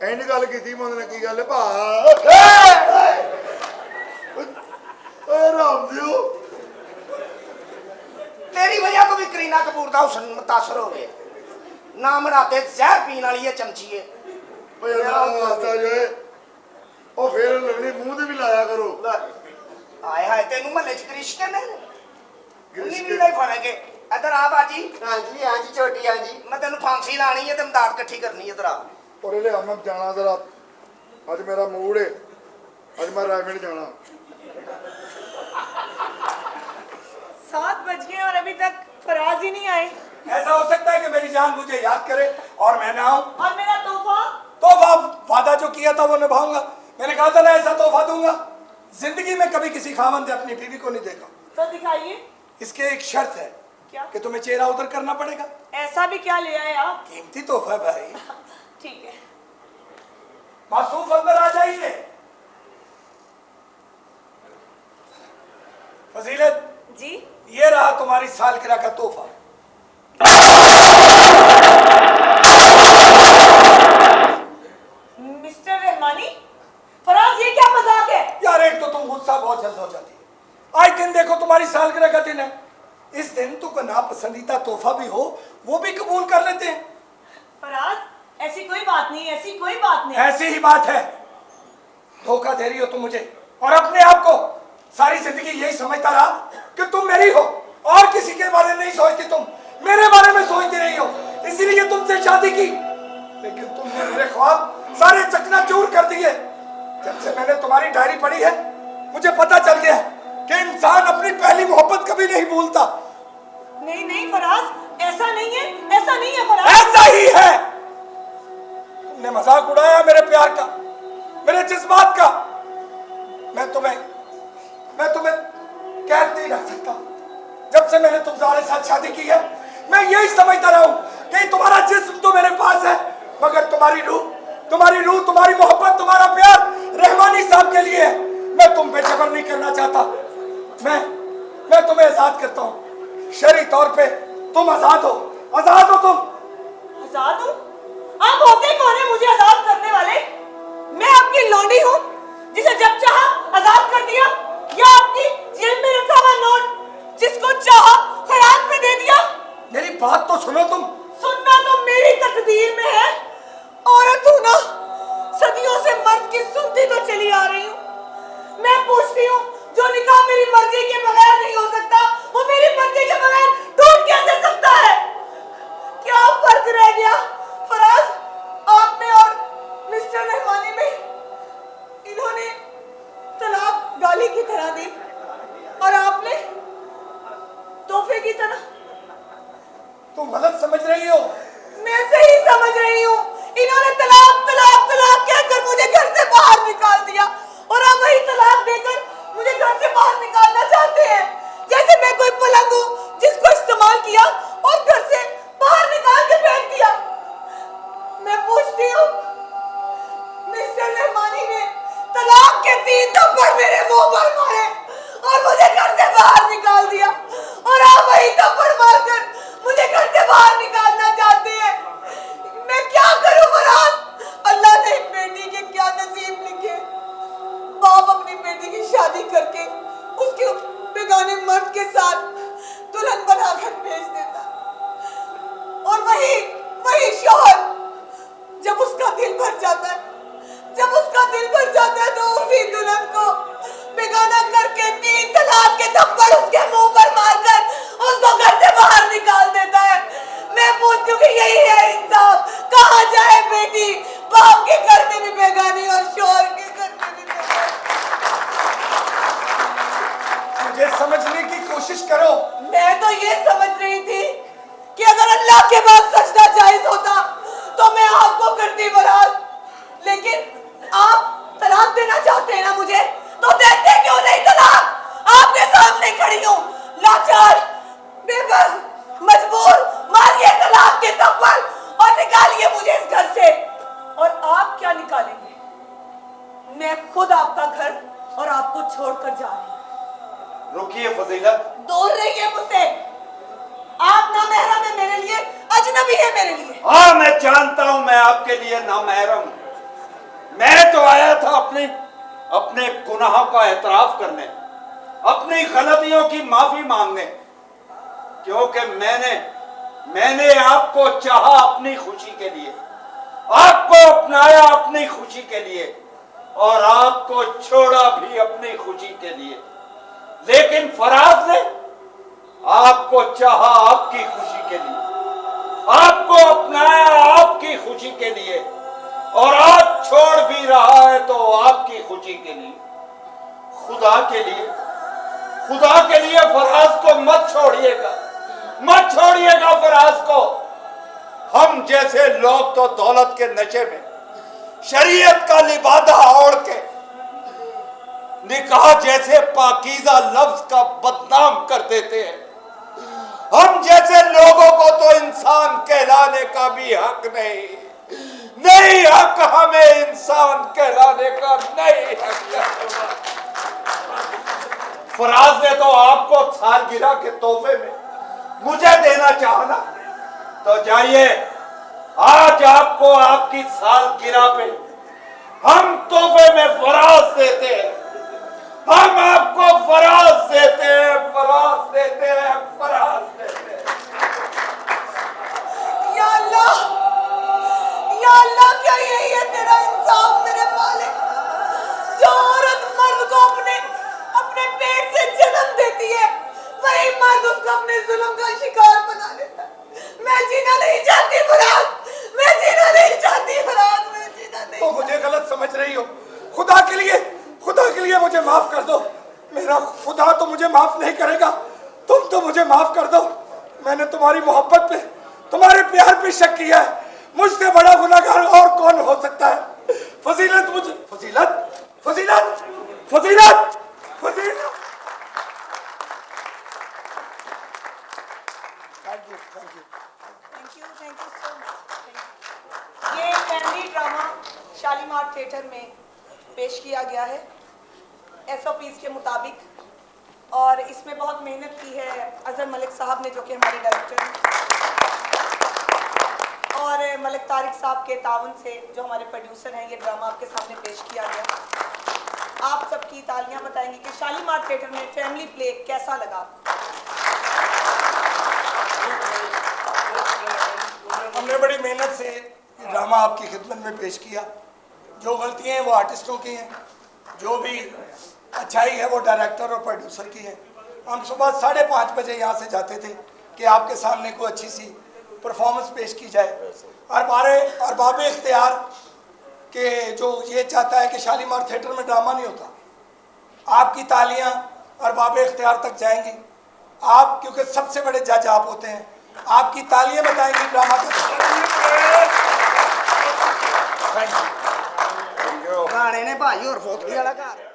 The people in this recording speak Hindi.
ਇੰਜ ਗੱਲ ਕੀਤੀ ਮੈਂ ਉਹਨੇ ਕੀ ਗੱਲ ਭਾ ਓਏ ਰਾਮ ਦਿਓ तेरी वजह तो भी करीना कपूर का हुस्न मुतासर हो गए ना मराते जहर पीने वाली है चमची है ਓਏ ਅੱਲਾ ਵਾਸਤਾ ਜੋਏ ਉਹ ਫੇਰ ਲੱਗਣੀ ਮੂੰਹ ਤੇ ਵੀ ਲਾਇਆ ਕਰੋ आए हाय तेन महल्ले च ग्रिश्क ने उन्नी भी नहीं फर्क है इधर आ बाजी हाँ जी छोटी हाँ जी मैं तेन फांसी लानी है ते इमदाद इकट्ठी करनी है इधर आ और ले हम जाना जरा आज मेरा मूड है आज मैं रायगढ़ जाना 7 बज गए और अभी तक फराज ही नहीं आए। ऐसा हो सकता है कि मेरी जान मुझे याद करे और मैं ना आऊं? और मेरा तोहफा तोहफा वादा जो किया था वो निभाऊंगा। मैंने कहा था ना ऐसा तोहफा दूंगा। जिंदगी में कभी किसी खामन ने अपनी बीवी को नहीं देखा। तो दिखाइए। इसके एक शर्त है क्या? कि तुम्हें चेहरा उधर करना पड़ेगा। ऐसा भी क्या ले आए आप? कीमती तोहफा है भाई। ठीक है। मासूम अंदर आ जाइए। फजीलत जी ये रहा तुम्हारी सालगिरह का तोहफा। मिस्टर रहमानी, फराज ये क्या मजाक है? यार एक तो तुम गुस्सा बहुत जल्द हो जाती है। आज दिन देखो तुम्हारी सालगिरह का दिन है। इस दिन तुमको नापसंदीदा तोहफा भी हो वो भी कबूल कर लेते हैं। फराज ऐसी कोई बात नहीं, ऐसी कोई बात नहीं। ऐसी ही बात है। धोखा दे रही हो तुम मुझे और अपने आप को। सारी जिंदगी यही समझता रहा कि तुम मेरी हो और किसी के बारे में नहीं सोचती। तुम मेरे बारे में सोचती रही हो, इसीलिए तुमसे शादी की। लेकिन तुमने मेरे ख्वाब सारे चकनाचूर कर दिए। जब से मैंने तुम्हारी डायरी पढ़ी है मुझे पता चल गया कि इंसान अपनी पहली मोहब्बत कभी नहीं भूलता। नहीं नहीं फराज ऐसा नहीं है, ऐसा नहीं है फराज। ऐसा ही है। तुमने मजाक उड़ाया मेरे प्यार का, मेरे जज्बात का। मैं तुम्हें कैद नहीं रख सकता। जब से मैंने तुम्हारे साथ शादी की है मैं यही समझता रहा हूं कि तुम्हारा जिस्म तो मेरे पास है मगर तुम्हारी रूह, तुम्हारी मोहब्बत, तुम्हारा प्यार रहमानी साहब के लिए है। मैं तुम पे जबर नहीं करना चाहता। मैं तुम्हें आजाद करता हूं। शरई तौर पे तुम आजाद हो तुम। आजाद हूँ? आप होते कौन है मुझे आजाद करने वाले? मैं आपकी लौंडी हूँ जिसे जब चाहा आजाद कर दिया, या आपकी जेब में रखा हुआ नोट जिसको चाहा खैरात में दे दिया? मेरी बात तो सुनो तुम। सुनना तो मेरी तकदीर में है। औरत हूँ ना, सदियों से मर्द की सुनती तो चली आ रही हूँ। मैं पूछती हूँ जो निकाह मेरी मर्जी के बगैर नहीं हो सकता वो मेरी मर्जी के बगैर टूट कैसे सकता है? क्या फर्क रह गया फराज आप में और मिस्टर रहमानी में? इन्होंने तलाक गाली की तरह दी और आपने तोहफे की तरह। तुम गलत समझ रही हो। मैं सही समझ रही हूँ। इन्होंने तलाक तलाक तलाक कहकर मुझे घर से बाहर निकाल दिया और अब वही तलाक देकर मुझे घर से बाहर निकालना चाहते हैं। जैसे मैं कोई पलंग हूँ जिसको इस्तेमाल किया और घर से बाहर निकाल के फेंक दिया। मैं पूछती हूँ मिस्टर रहमानी ने तलाक के 3 थप्पड़ मेरे मुंह पर मारे और मुझे घर से बाहर निकाल दिया और आप वही थप्पड़ मारकर मुझे घर से बाहर निकालना चाहते हैं। मैं क्या करूं फराज? अल्लाह ने बेटी के क्या नसीब लिखे। बाप अपनी बेटी की शादी करके उसके बेगाने मर्द के साथ दुल्हन बनाकर भेज देता और वही शौहर जब उसका दिल भर जाता है तो उसी दुल्हन को बेगाना करके 3 तलाक के थप्पड़ उसके मुंह पर मारकर उसको घर से बाहर निकाल देता है। मैं पूछूं कि यही है इंसाफ? कहाँ जाए बेटी? बाप के घर में भी बेगानी और शौहर के घर में भी बेगानी। मुझे समझने की कोशिश करो। मैं तो ये समझ रही थी कि अगर अल्लाह के बाद सजदा जायज होता तो मैं आपको करती फराज, लेकिन आप तलाक देना चाहते हैं ना मुझे, तो देते क्यों नहीं तलाक? आपके सामने खड़ी हूँ, लाचार, बेबस, मजबूर। मारिए तलाक के थप्पड़ और निकालिए मुझे इस घर से। और आप क्या निकालेंगे? मैं खुद आपका घर और आपको छोड़कर जा रही हूँ। रुकिए फजीलत, दूर रहिए मुझसे। आप ना महरम है मेरे लिए, अजनबी है मेरे लिए। हाँ मैं जानता हूँ मैं आपके लिए नामहरम हूँ, मैं तो आया था अपने गुनाहों का एतराफ करने, अपनी गलतियों की माफी मांगने, क्योंकि मैंने आपको चाहा अपनी खुशी के लिए, आपको अपनाया अपनी खुशी के लिए, और आपको छोड़ा भी अपनी खुशी के लिए। लेकिन फराज ने आपको चाहा आपकी खुशी के लिए, आपको अपनाया आपकी खुशी के लिए, और आज छोड़ भी रहा है तो आपकी खुशी के लिए। खुदा के लिए फराज को मत छोड़िएगा फराज को। हम जैसे लोग तो दौलत के नशे में शरीयत का लिबादा ओढ़ के निकाह जैसे पाकीज़ा लफ्ज का बदनाम कर देते हैं। हम जैसे लोगों को तो इंसान कहलाने का भी हक नहीं हक, हमें इंसान कहलाने का नहीं हक। फराज ने तो आपको सालगिरह के तोहफे में मुझे देना चाहा ना, तो जाइए आज आपको आपकी सालगिरह पे हम तोहफे में फराज देते हैं। हम आपको फराज देते हैं। या अल्लाह, क्या यही है तेरा इंसाफ मेरे मालिक? जो औरत मर्द को अपने पेट से जन्म देती है, वही मर्द उसको अपने जुल्म का शिकार बना लेता है। मैं जीना नहीं चाहती फराज, मैं जीना नहीं चाहती फराज, मैं जीना नहीं। तो मुझे गलत समझ रही हो। खुदा के लिए मुझे माफ कर दो। मेरा खुदा तो मुझे माफ नहीं करेगा, तुम तो मुझे माफ कर दो। मैंने तुम्हारी मोहब्बत पे, तुम्हारे प्यार पे शक किया है। मुझसे बड़ा गुनाहगार और कौन हो सकता है? फजीलत मुझे फजीलत। Thank you so much. ये फैमिली ड्रामा शालीमार थिएटर में पेश किया गया है SOPs के मुताबिक, और इसमें बहुत मेहनत की है अजहर मलिक साहब ने, जो कि हमारे डायरेक्टर हैं, और मलिक तारिक साहब के तावन से जो हमारे प्रोड्यूसर हैं। ये ड्रामा आपके सामने पेश किया गया। आप सबकी तालियां बताएंगे कि शालीमार थिएटर में फैमिली प्ले कैसा लगा? हमने बड़ी मेहनत से ये ड्रामा आपकी खिदमत में पेश किया। जो गलतियां हैं वो आर्टिस्टों की हैं, जो भी अच्छाई है वो डायरेक्टर और प्रोड्यूसर की है। हम सुबह 5:30 बजे यहाँ से जाते थे कि आपके सामने कोई अच्छी सी परफॉर्मेंस पेश की जाए। और हमारे अरबाब इख्तियार के जो ये चाहता है कि शालीमार थिएटर में ड्रामा नहीं होता, आपकी तालियां अरबाब इख्तियार तक जाएंगी। आप क्योंकि सबसे बड़े जज आप होते हैं, आपकी तालियां बताएंगी ड्रामा गाने ने भाई और फोटकी वाला घर